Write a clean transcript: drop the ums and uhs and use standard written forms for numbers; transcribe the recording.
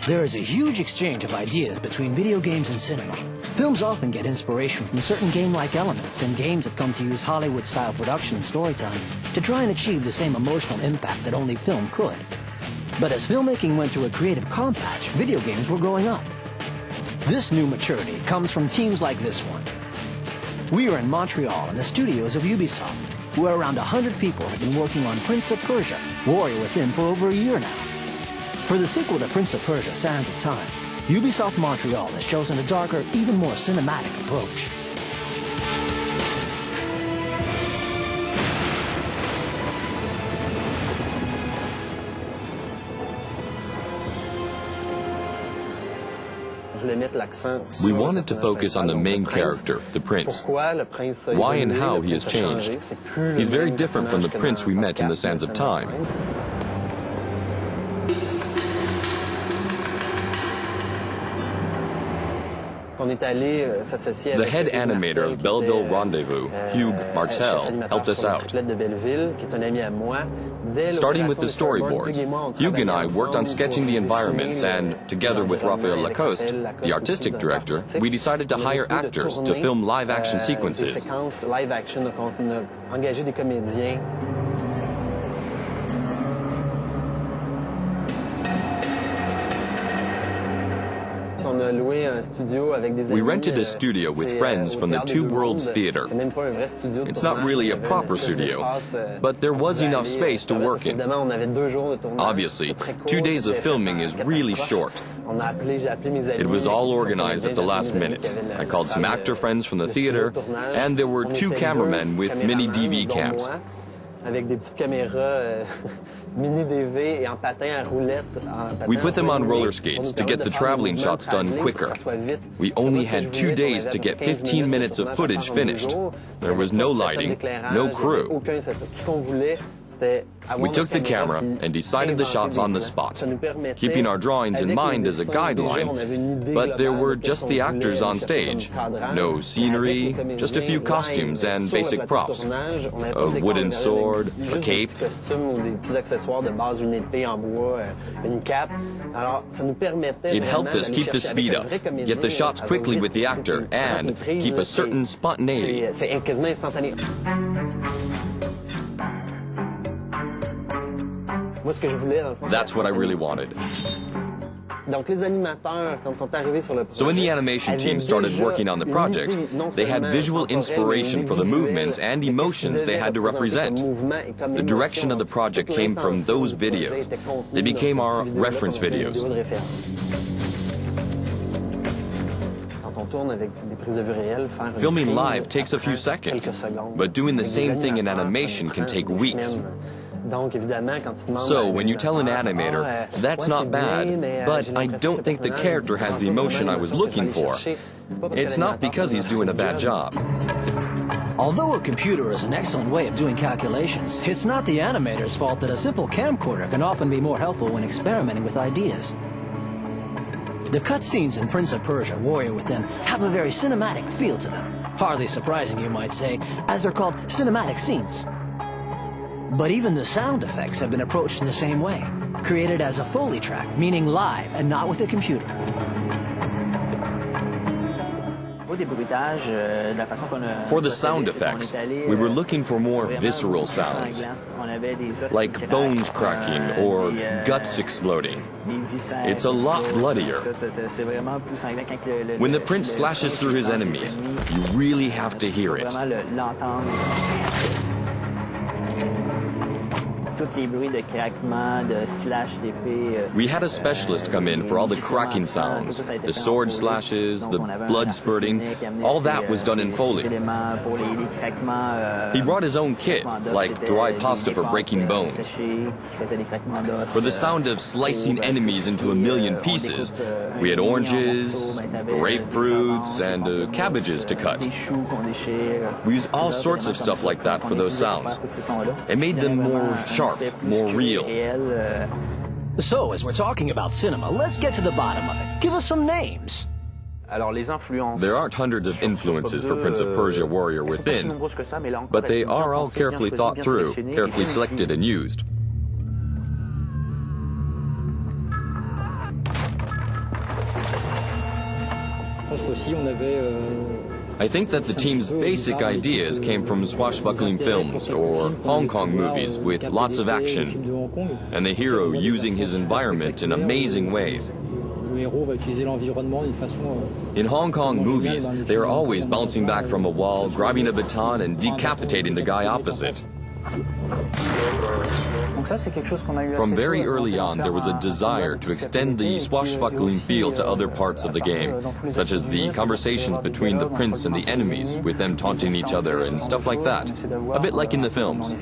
There is a huge exchange of ideas between video games and cinema. Films often get inspiration from certain game-like elements, and games have come to use Hollywood-style production and storytelling to try and achieve the same emotional impact that only film could. But as filmmaking went through a creative comm patch, video games were growing up. This new maturity comes from teams like this one. We are in Montreal in the studios of Ubisoft, where around 100 people have been working on Prince of Persia, Warrior Within for over a year now. For the sequel to Prince of Persia, Sands of Time, Ubisoft Montreal has chosen a darker, even more cinematic approach. We wanted to focus on the main character, the prince. Why and how he has changed. He's very different from the prince we met in the Sands of Time. The head animator of Belleville Rendezvous, Hugh Martel, helped us out. Starting with the storyboards, Hugh and I worked on sketching the environments, and together with Raphael Lacoste, the artistic director, we decided to hire actors to film live-action sequences. We rented a studio with friends from the Two Worlds Theater. It's not really a proper studio, but there was enough space to work in. Obviously, 2 days of filming is really short. It was all organized at the last minute. I called some actor friends from the theater, and there were 2 cameramen with mini DV cams. We put them on roller skates to get the traveling shots done quicker. We only had 2 days to get 15 minutes of footage finished. There was no lighting, no crew. We took the camera and decided the shots on the spot, keeping our drawings in mind as a guideline, but there were just the actors on stage. No scenery, just a few costumes and basic props. A wooden sword, a cape. It helped us keep the speed up, get the shots quickly with the actor, and keep a certain spontaneity. That's what I really wanted. So when the animation team started working on the project, they had visual inspiration for the movements and emotions they had to represent. The direction of the project came from those videos. They became our reference videos. Filming live takes a few seconds, but doing the same thing in animation can take weeks. So when you tell an animator, that's not bad, but I don't think the character has the emotion I was looking for, it's not because he's doing a bad job. Although a computer is an excellent way of doing calculations, it's not the animator's fault that a simple camcorder can often be more helpful when experimenting with ideas. The cutscenes in Prince of Persia, Warrior Within, have a very cinematic feel to them. Hardly surprising, you might say, as they're called cinematic scenes. But even the sound effects have been approached in the same way, created as a Foley track, meaning live and not with a computer. For the sound effects, we were looking for more visceral sounds, like bones cracking or guts exploding. It's a lot bloodier. When the prince slashes through his enemies, you really have to hear it. We had a specialist come in for all the cracking sounds, the sword slashes, the blood spurting, all that was done in Foley. He brought his own kit, like dry pasta for breaking bones. For the sound of slicing enemies into a million pieces, we had oranges, grapefruits, and cabbages to cut. We used all sorts of stuff like that for those sounds. It made them more sharp, more real. So, as we're talking about cinema, let's get to the bottom of it. Give us some names. There aren't hundreds of influences for Prince of Persia Warrior Within, but they are all carefully thought through, carefully selected and used. I think that the team's basic ideas came from swashbuckling films or Hong Kong movies with lots of action, and the hero using his environment in amazing ways. In Hong Kong movies, they are always bouncing back from a wall, grabbing a baton, and decapitating the guy opposite. From very early on, there was a desire to extend the swashbuckling feel to other parts of the game, such as the conversations between the prince and the enemies, with them taunting each other and stuff like that, a bit like in the films.